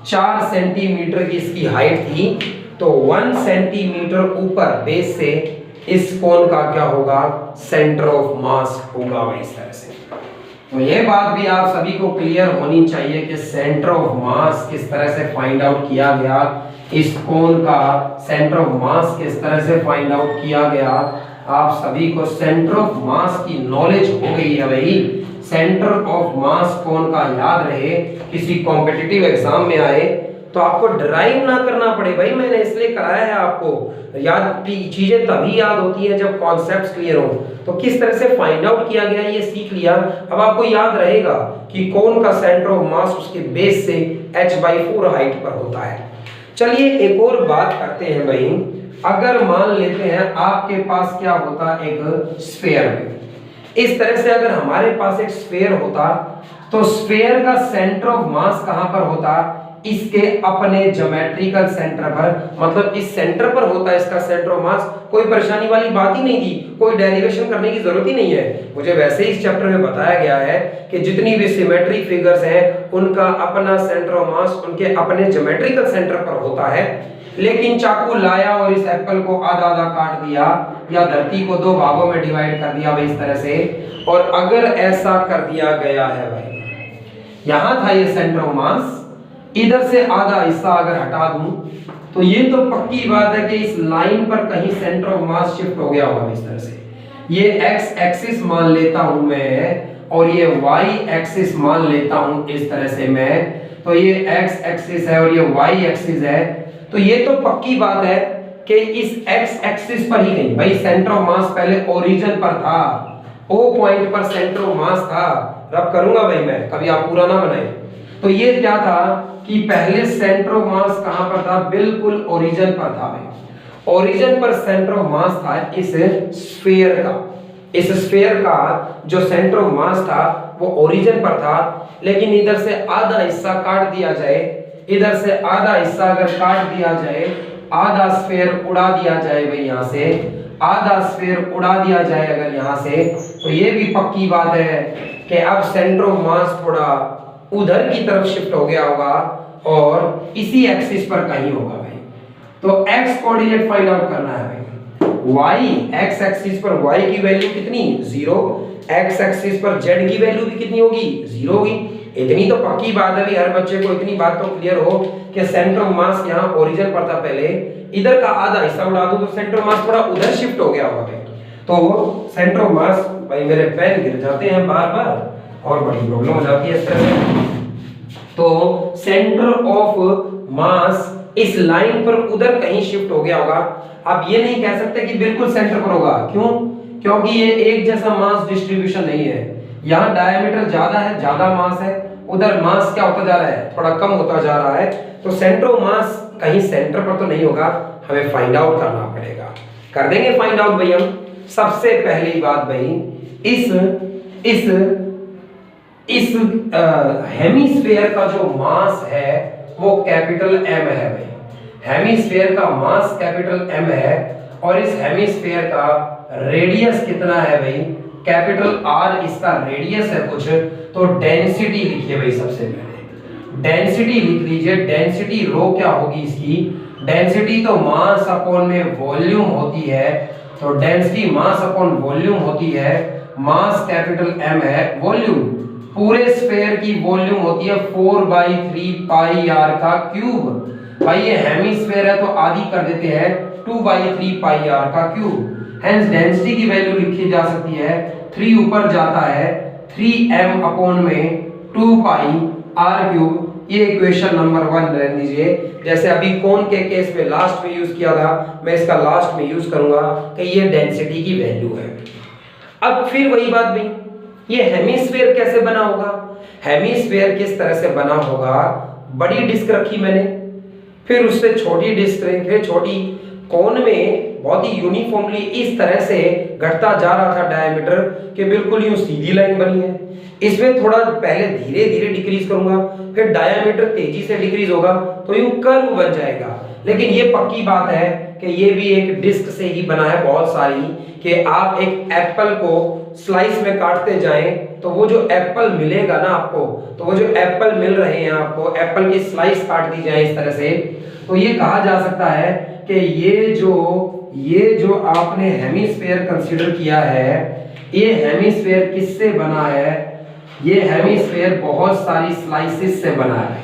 4 सेंटीमीटर की इसकी हाइट थी, तो 1 सेंटीमीटर ऊपर बेस से इस कोण का क्या होगा, सेंटर ऑफ मास होगा इस तरह से। तो ये बात भी आप सभी को क्लियर होनी चाहिए कि सेंटर ऑफ मास किस तरह से फाइंड आउट किया गया, इस कोण का सेंटर ऑफ मास किस तरह से फाइंड आउट किया गया। आप सभी को सेंटर ऑफ मास की नॉलेज हो गई है भाई। सेंटर ऑफ मास कोण का याद रहे, किसी कॉम्पिटिटिव एग्जाम में आए तो आपको ड्राइव ना करना पड़े भाई, मैंने इसलिए कराया है आपको। याद चीजें तभी याद होती है जब कॉन्सेप्ट्स क्लियर हो। तो किस तरह से फाइंड आउट किया गया ये सीख लिया, अब आपको याद रहेगा कि कोण का सेंटर ऑफ मास उसके बेस से h/4 हाइट पर होता है। चलिए एक और बात करते हैं भाई, अगर मान लेते हैं आपके पास क्या होता एक स्फीयर में, इस तरह से अगर हमारे पास एक स्फीयर होता तो स्फीयर का सेंटर ऑफ मास कहां पर होता, इसके अपने ज्योमेट्रिकल सेंटर पर, मतलब इस सेंटर पर होता है इसका सेंटर ऑफ मास। कोई परेशानी वाली बात ही नहीं थी, कोई डेरिवेशन करने की जरूरत ही नहीं है। मुझे वैसे ही इस चैप्टर में बताया गया है कि जितनी भी सिमेट्रिक फिगर्स हैं उनका अपना सेंटर ऑफ मास उनके अपने ज्योमेट्रिकल सेंटर पर होता है। लेकिन चाकू लाया और इस एप्पल को आधा आधा काट दिया, या धरती को 2 भागों में डिवाइड कर दिया भाई इस तरह से, और अगर ऐसा कर दिया गया है भाई, यहां था ये सेंटर ऑफ मास, इधर से आधा हिस्सा अगर हटा दूं तो ये तो पक्की बात है कि इस लाइन पर कहीं सेंटर ऑफ मास शिफ्ट हो गया होगा इस तरह से। ये x एक्सिस मान लेता हूं मैं और ये y एक्सिस मान लेता हूं इस तरह से मैं, तो ये x एक्सिस है और ये y एक्सिस है। तो ये तो पक्की बात है कि इस x एक्सिस पर ही कहीं भाई सेंटर ऑफ मास पहले ओरिजिन पर था, O पॉइंट पर सेंटर ऑफ मास था। रब करूंगा भाई मैं, कभी आप पूरा ना बनाए। तो ये क्या था कि पहले सेंटर ऑफ मास कहां पर था, बिल्कुल ओरिजिन पर था भाई। ओरिजिन पर सेंटर ऑफ मास था इस स्फीयर का, इस स्फीयर का जो सेंटर ऑफ मास था वो ओरिजिन पर था। लेकिन इधर से आधा हिस्सा काट दिया जाए, इधर से आधा हिस्सा अगर काट दिया जाए, आधा स्फीयर उड़ा दिया जाए भाई, यहां से आधा स्फीयर उड़ा दिया जाए अगर यहां से, तो ये भी पक्की बात है कि अब सेंटर ऑफ मास थोड़ा उधर की तरफ शिफ्ट हो गया होगा और इसी एक्सिस पर कहीं होगा भाई। तो x कोऑर्डिनेट फाइंड आउट करना है भाई। y x एक्सिस पर y की वैल्यू कितनी 0, x एक्सिस पर z की वैल्यू भी कितनी होगी 0 होगी। इतनी तो पक्की बात है भाई, हर बच्चे को इतनी बात तो क्लियर हो कि सेंटर ऑफ मास यहां ओरिजिन पर था पहले, इधर का आधा हिस्सा उड़ा दूं तो सेंटर ऑफ मास थोड़ा उधर शिफ्ट हो गया होगा भाई। तो सेंटर ऑफ मास भाई, मेरे पेन गिर जाते हैं बार बार और बड़ी प्रॉब्लम हो जाती है इस तरह से। तो सेंटर ऑफ मास इस लाइन पर उधर कहीं शिफ्ट हो गया होगा। आप ये नहीं कह सकते कि बिल्कुल सेंटर पर होगा, क्यों? क्योंकि ये एक जैसा मास डिस्ट्रीब्यूशन नहीं है। यहाँ डायमीटर ज्यादा है, ज्यादा मास है, उधर मास क्या होता जा रहा है, थोड़ा कम होता जा रहा है। तो सेंटर ऑफ मास कहीं सेंटर पर तो नहीं होगा, हमें फाइंड आउट करना पड़ेगा। कर देंगे फाइंड आउट भाई हम। सबसे पहली बात भाई, इस इस हेमिस्फेयर का जो मास है वो कैपिटल एम है भाई। हेमिस्फेयर का मास कैपिटल एम है और इस हेमिस्फेयर का रेडियस कितना है भाई, कैपिटल आर इसका रेडियस है कुछ। तो डेंसिटी लिखिए भाई, सबसे पहले डेंसिटी लिख लीजिए। डेंसिटी रो क्या होगी इसकी, डेंसिटी तो मास अपॉन में वॉल्यूम होती है, तो डेंसिटी मास अपॉन वॉल्यूम होती है। मास कैपिटल एम है, वॉल्यूम पूरे स्फेयर की वॉल्यूम होती है 4/3 पाई आर का क्यूब। भाई ये हेमिस्फेयर है तो आधी कर देते हैं 2/3 पाई आर का क्यूब। हेंस डेंसिटी की वैल्यू लिखी जा सकती है 3 ऊपर जाता है 3m अपॉन में 2 पाई आर क्यूब। ये इक्वेशन नंबर 1 रहने दीजिए। जैसे अभी कौन के केस में लास्ट में यूज किया था, मैं इसका लास्ट में यूज करूंगा कि ये डेंसिटी की वैल्यू है। अब फिर वही बात भाई, ये हेमिस्फेयर कैसे बना होगा, हेमिस्फेयर किस तरह से बना होगा, बड़ी डिस्क रखी मैंने, फिर उससे छोटी डिस्क रखी, फिर छोटी, कोन में बहुत ही यूनिफॉर्मली इस तरह से घटता जा रहा था डायमीटर कि बिल्कुल यूं सीधी लाइन बनी है। इसमें थोड़ा पहले धीरे धीरे डिक्रीज करूंगा, फिर डायमीटर तेजी से डिक्रीज होगा तो यूं कर्व बन जाएगा। लेकिन ये पक्की बात है कि ये भी एक डिस्क से ही बना है बहुत सारी, कि आप एक एप्पल को स्लाइस में काटते जाएं तो वो जो एप्पल मिलेगा ना आपको, तो वो जो एप्पल मिल रहे हैं आपको, एप्पल की स्लाइस काट दी जाए इस तरह से, तो ये कहा जा सकता है कि ये जो आपने हेमिस्फेयर कंसीडर किया है, ये हेमिस्फेयर किससे बना है, ये हेमिस्फेयर बहुत सारी स्लाइसिस से बना है।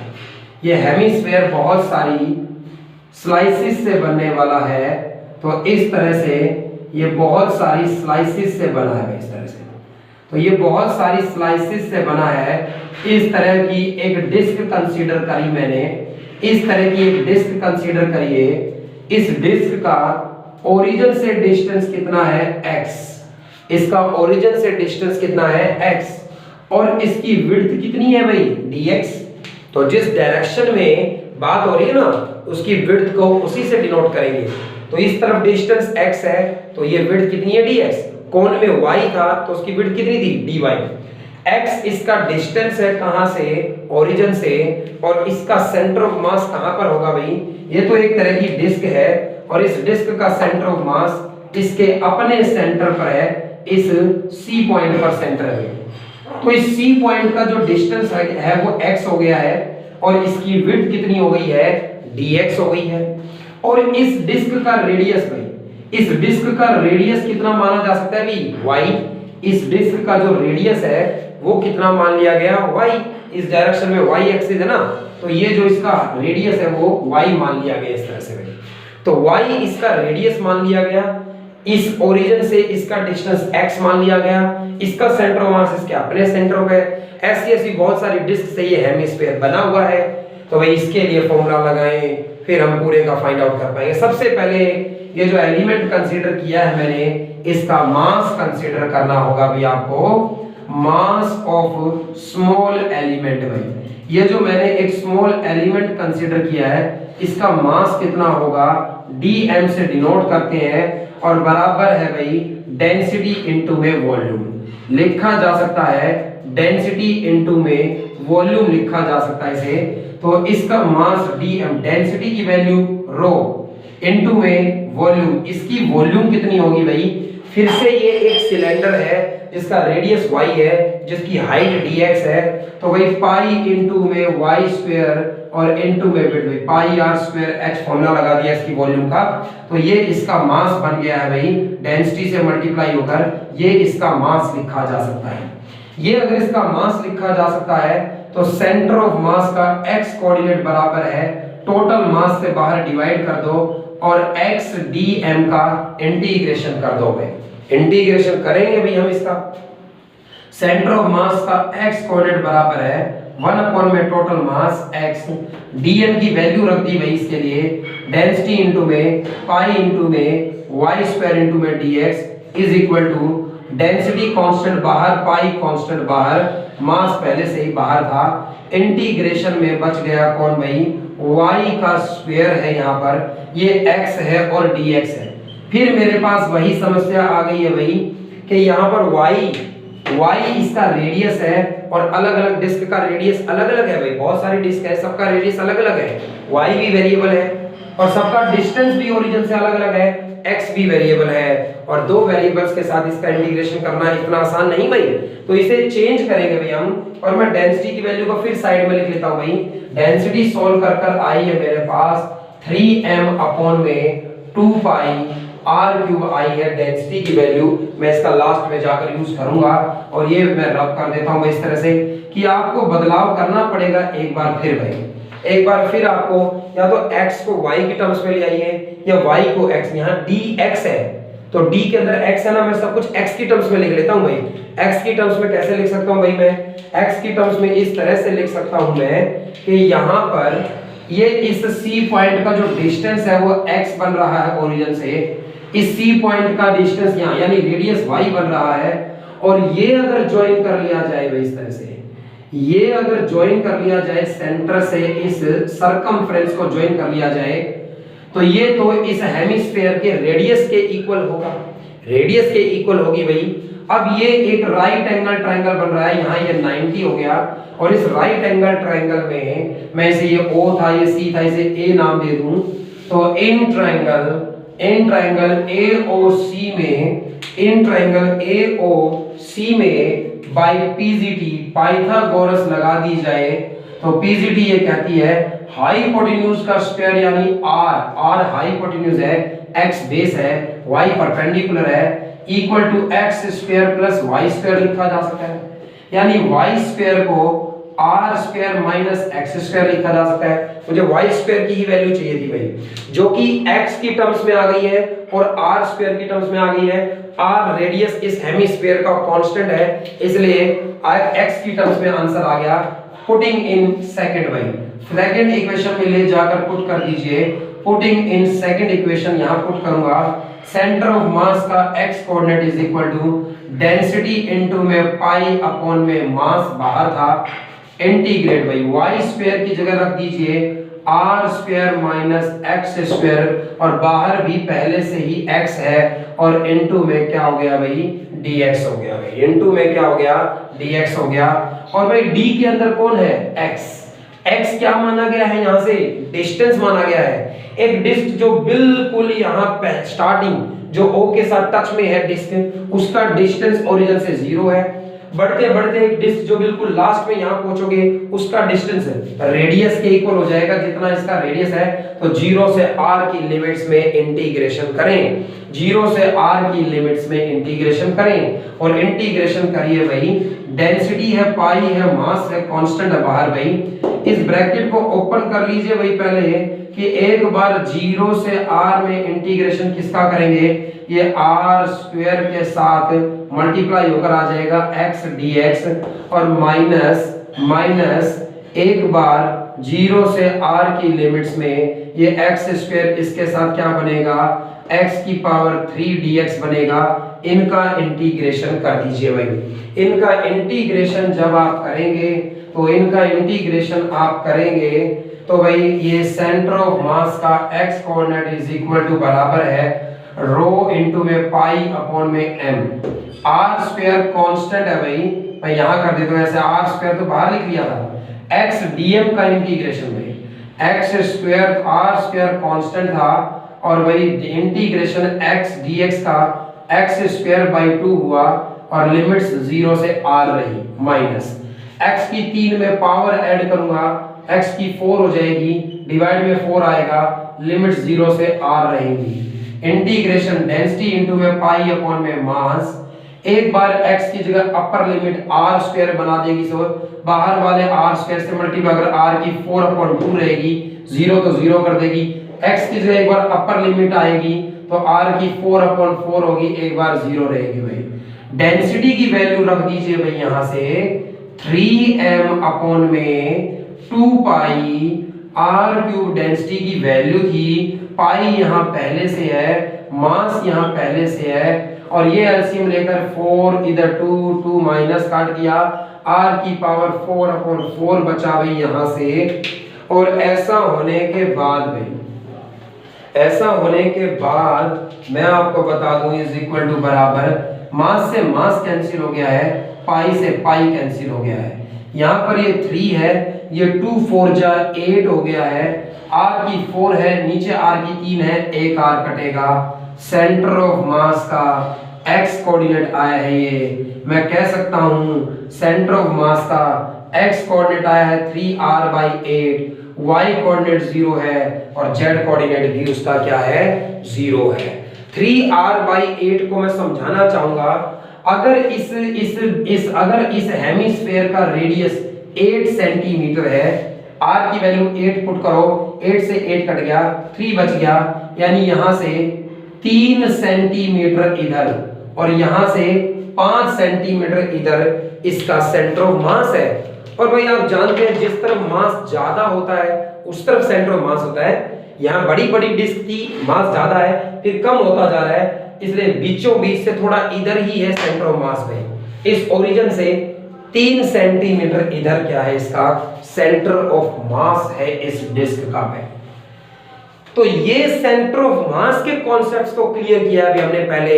ये हेमिस्फेयर बहुत सारी स्लाइसिस से बनने वाला है। तो इस तरह से ये बहुत सारी स्लाइसिस से बना है इस तरह से। तो ये बहुत सारी स्लाइसिस से बना है। इस तरह की एक डिस्क कंसीडर करी मैंने, इस तरह की एक डिस्क कंसीडर करिए। इस डिस्क का ओरिजिन से डिस्टेंस कितना है x, इसका ओरिजिन से डिस्टेंस कितना है x, और इसकी विड्थ कितनी है भाई dx। तो जिस डायरेक्शन में बात हो रही है ना, उसकी विड्थ को उसी से डिनोट करेंगे। तो इस तरफ डिस्टेंस x है तो ये विड्थ कितनी है dx, कोण में y था तो उसकी विड्थ कितनी थी dy। x इसका डिस्टेंस है कहां से, ओरिजिन से, और इसका सेंटर ऑफ मास कहां पर होगा भाई, ये तो एक तरह की डिस्क है और इस डिस्क का सेंटर ऑफ मास इसके अपने सेंटर पर है, इस C पॉइंट पर सेंटर है। तो इस C पॉइंट का जो डिस्टेंस है वो x हो गया है और इसकी विड्थ कितनी हो गई है dx हो गई है। और इस डिस्क का रेडियस भाई, इस डिस्क का रेडियस कितना माना जा सकता है भाई y, इस डिस्क का जो रेडियस है वो कितना मान लिया गया y, इस डायरेक्शन में y एक्सिस है ना, तो ये जो इसका रेडियस है वो y मान लिया गया इस तरह से भाई। तो y इसका रेडियस मान लिया गया, इस ओरिजिन से इसका डिस्टेंस x मान लिया गया, इसका सेंटर ऑफ मास इसके अपने सेंटर पे। ऐसी बहुत सारी डिस्क से ये हेमिस्फीयर बना हुआ है। तो भाई इसके लिए फॉर्मूला लगाएं, फिर हम पूरे का फाइंड आउट कर पाएंगे। सबसे पहले ये जो एलिमेंट कंसीडर किया है मैंने, इसका मास कंसीडर करना होगा भी आपको, मास ऑफ स्मॉल एलिमेंट। भाई ये जो मैंने एक स्मॉल एलिमेंट कंसीडर किया है, इसका मास कितना होगा, dm से डिनोट करते हैं और बराबर है भाई डेंसिटी इनटू में वॉल्यूम। लिखा जा सकता है डेंसिटी इनटू में वॉल्यूम लिखा जा सकता है इसे। तो इसका मास dm, डेंसिटी की वैल्यू रो, इनटू में वॉल्यूम, इसकी वॉल्यूम कितनी होगी भाई, फिर से ये एक सिलेंडर है जिसका रेडियस y है, जिसकी हाइट dx है। तो भाई पाई इनटू में y स्क्वायर और इनटू में विड्थ, भाई पाई r स्क्वायर h फॉर्मूला लगा दिया इसकी वॉल्यूम का। तो ये इसका मास बन गया है भाई, डेंसिटी से मल्टीप्लाई होकर ये इसका मास लिखा जा सकता है। ये अगर इसका मास लिखा जा सकता है तो सेंटर ऑफ मास का x कोऑर्डिनेट बराबर है टोटल मास से बाहर डिवाइड कर दो और x dm का इंटीग्रेशन कर दो भाई। इंटीग्रेशन करेंगे भाई हम इसका, सेंटर ऑफ मास का x कोऑर्डिनेट बराबर है 1 अपॉन में टोटल मास x, dm की वैल्यू रख दी भाई इसके लिए, डेंसिटी इनटू में पाई इनटू में y स्क्वायर इनटू में dx is equal to density constant बाहर, पाई कांस्टेंट बाहर, मास पहले से ही बाहर था, इंटीग्रेशन में बच गया कौन भाई, y का स्क्वायर है यहाँ पर, ये x है और dx है। फिर मेरे पास वही समस्या आ गई है भाई कि यहाँ पर y y इसका रेडियस है और अलग अलग डिस्क का रेडियस अलग अलग है भाई, बहुत सारी डिस्क है, सबका रेडियस अलग अलग है, y भी वेरिएबल है और सबका डिस्टेंस भी ओरिजिन से अलग अलग है, x भी वेरिएबल है और दो वेरिएबल्स के साथ इसका इंटीग्रेशन करना इतना आसान नहीं भाई। तो इसे चेंज करेंगे भाई हम, और मैं डेंसिटी की वैल्यू को फिर साइड में लिख लेता हूं भाई। डेंसिटी सॉल्व कर कर आई है मेरे पास 3m अपॉन में 2 पाई r क्यूब आई है डेंसिटी की वैल्यू। मैं इसका लास्ट में जाकर यूज करूंगा और ये मैं रब कर देता हूं इस तरह से कि आपको बदलाव करना पड़ेगा एक बार फिर भाई। एक बार फिर आपको या तो x को y के टर्म्स में ले आइए या y को x, यहाँ dx है तो d के अंदर x है ना, मैं सब कुछ x की टर्म्स में लिख लेता हूं भाई। x की टर्म्स में कैसे लिख सकता हूं भाई मैं, x की टर्म्स में इस तरह से लिख सकता हूं मैं कि यहाँ पर ये इस C पॉइंट का जो डिस्टेंस है वो x बन रहा है ओरिजिन से, इस C पॉइंट का डिस्टेंस यहाँ यानी रेडियस y बन रहा है, और ये अगर ज्वाइन कर लिया जाए भाई इस तरह से, ये अगर ज्वाइन कर लिया जाए सेंटर से इस सरकमफ्रेंस को ज्वाइन कर लिया जाए तो ये तो इस हेमिस्फीयर के रेडियस के इक्वल होगा, रेडियस के इक्वल होगी भाई। अब ये एक राइट एंगल ट्रायंगल बन रहा है, यहाँ ये 90 हो गया और इस राइट एंगल ट्रायंगल में मैं इसे ये O था ये C था इसे A नाम दे दूं, तो इन ट्रायंगल AOC में, इन ट्रायंगल AOC में बाय PGT पाइथागोरस लगा दी जाए तो PGT ये कहती है हाइपोटेन्यूज का स्क्वायर यानी r हाइपोटेन्यूज है, x बेस है, y परपेंडिकुलर है, equal to x square plus y square लिखा जा सकता है, यानी y स्क्वायर को r square minus x square लिखा जा सकता है। मुझे y स्क्वायर की ही वैल्यू चाहिए थी भाई जो कि x की टर्म्स में आ गई है और r स्क्वायर की टर्म्स में आ गई है। r रेडियस इस हेमिस्फीयर का कांस्टेंट है इसलिए x की टर्म्स में आंसर आ गया। पुटिंग इन सेकंड भाई, सेकंड इक्वेशन में ले जाकर पुट कर दीजिए, पुटिंग इन सेकंड इक्वेशन यहां पुट करूंगा, सेंटर ऑफ मास का x coordinate is equal to density into में पाई अपॉन में मास बाहर था, इंटीग्रेट भाई y स्क्वायर की जगह रख दीजिए r square minus x square और बाहर भी पहले से ही x है और इनटू में क्या हो गया भाई dx हो गया भाई, इनटू में क्या हो गया dx हो गया। और भाई d के अंदर कौन है x क्या माना गया है, यहां से डिस्टेंस माना गया है। एक डिस्क जो बिल्कुल यहां पे स्टार्टिंग जो O के साथ टच में है डिस्क, उसका डिस्टेंस ओरिजिन से 0 है, बढ़ते बढ़ते एक डिस्क जो बिल्कुल लास्ट में यहां पहुंचोगे उसका डिस्टेंस रेडियस के इक्वल हो जाएगा जितना इसका रेडियस है। तो 0 से r की लिमिट्स में इंटीग्रेशन करें, 0 से r की लिमिट्स में इंटीग्रेशन करें और इंटीग्रेशन करिए भाई, डेंसिटी है पाई है मास है कांस्टेंट है बाहर भाई, इस ब्रैकेट को ओपन कर लीजिए भाई पहले कि एक बार 0 से r में इंटीग्रेशन किसका करेंगे, ये r स्क्वायर के साथ मल्टीप्लाई होकर आ जाएगा x dx और माइनस एक बार 0 से r की लिमिट्स में ये x स्क्वायर इसके साथ क्या बनेगा x की पावर 3 dx बनेगा। इनका इंटीग्रेशन कर दीजिए भाई, इनका इंटीग्रेशन जब आप करेंगे तो इनका इंटीग्रेशन आप करेंगे तो भाई ये सेंटर ऑफ मास का x coordinate is equal to बराबर है रो इनटू में पाई अपॉन में m, r स्क्वायर कांस्टेंट है भाई, मैं यहां कर देता हूं ऐसे, r स्क्वायर तो बाहर लिख लिया था, x dm का इंटीग्रेशन भाई, x square r square constant था और भाई इंटीग्रेशन x dx का x स्क्वायर बाय 2 हुआ और लिमिट्स 0 से r रही, माइनस x की 3 में पावर ऐड करूंगा x की 4 हो जाएगी, डिवाइड में 4 आएगा, लिमिट्स 0 से r रहेंगी, इंटीग्रेशन डेंसिटी इनटू में पाई अपॉन में मास, एक बार x की जगह अपर लिमिट r स्क्वायर बना देगी, सो बाहर वाले r स्क्वायर से मल्टीप्लाई अगर r की 4/2 रहेगी, 0 तो 0 कर देगी, x की जगह एक बार अपर लिमिट आएगी तो r की 4/4 होगी, एक बार 0 रहेगी भाई। डेंसिटी की वैल्यू रख दीजिए भाई यहां से 3m अपॉन में 2 पाई r क्यूब डेंसिटी की वैल्यू थी, पाई यहां पहले से है, मास यहां पहले से है और ये एलसीएम लेकर 4 इधर 2 माइनस काट दिया, r की पावर 4/4 बचा भाई यहां से। और ऐसा होने के बाद भाई, ऐसा होने के बाद मैं आपको बता दूं इज इक्वल टू बराबर मास से मास कैंसिल हो गया है, पाई से पाई कैंसिल हो गया है। यहाँ पर ये 3 है, ये 2 4 जा 8 हो गया है, r की 4 है, नीचे r की 3 है, एक r कटेगा। सेंटर ऑफ मास का x कोऑर्डिनेट आया है, ये मैं कह सकता हूं सेंटर ऑफ मास का x कोऑर्डिनेट आया है 3r/8, y कोऑर्डिनेट 0 है और z कोऑर्डिनेट भी उसका क्या है 0 है। 3r/8 को मैं समझाना चाहूंगा, अगर इस हेमिस्फेयर का रेडियस 8 सेंटीमीटर है, r की वैल्यू 8 पुट करो, 8 से 8 कट गया, 3 बच गया, यानी यहां से 3 सेंटीमीटर इधर और यहां से 5 सेंटीमीटर इधर इसका सेंटर ऑफ मास है। और भाई आप जानते हैं जिस तरफ मास ज्यादा होता है उस तरफ सेंटर ऑफ मास होता है। यहाँ बड़ी बड़ी डिस्क थी, मास ज्यादा है, फिर कम होता जा रहा है, इसलिए बीचों बीच से थोड़ा इधर ही है सेंटर ऑफ मास में। इस ओरिजिन से 3 सेंटीमीटर इधर क्या है इसका सेंटर ऑफ मास है इस डिस्क का पे। तो ये सेंटर ऑफ मास के कॉन्सेप्ट्स को क्लियर किया अभी हमने पहले।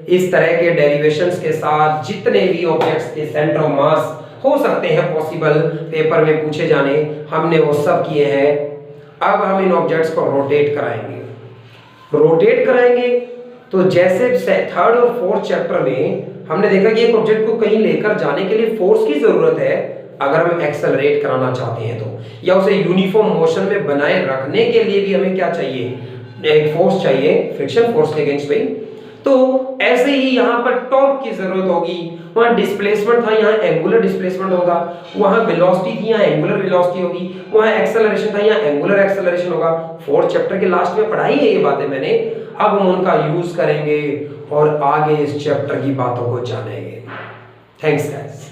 इस तरह के डेरिवेशंस के साथ जितने भी ऑब्जेक्ट्स के सेंटर ऑफ मास हो सकते हैं पॉसिबल पेपर में पूछे जाने, हमने वो सब किए हैं। अब हम इन ऑब्जेक्ट्स को रोटेट कराएंगे। तो जैसे थर्ड और फोर्थ चैप्टर में हमने देखा कि एक ऑब्जेक्ट को कहीं लेकर जाने के लिए फोर्स की जरूरत है अगर हम एक्सेलरेट कराना चाहते हैं तो, या उसे यूनिफॉर्म मोशन में बनाए रखने के लिए भी हमें क्या चाहिए, एक फोर्स चाहिए, फ्रिक्शन फोर्स के अगेंस्ट में। तो ऐसे ही यहाँ पर टॉर्क की जरूरत होगी, वहां डिस्प्लेसमेंट था, यहाँ एंगुलर डिस्प्लेसमेंट होगा, वहां वेलोसिटी थी, यहाँ एंगुलर वेलोसिटी होगी, वहां एक्सेलरेशन था, यहाँ एंगुलर एक्सेलरेशन होगा। फोर्थ चैप्टर के लास्ट में पढ़ाई है ये बातें मैंने, अब हम उनका यूज करेंगे और आगे इस चैप्टर की बातों को जानेंगे। Thanks guys.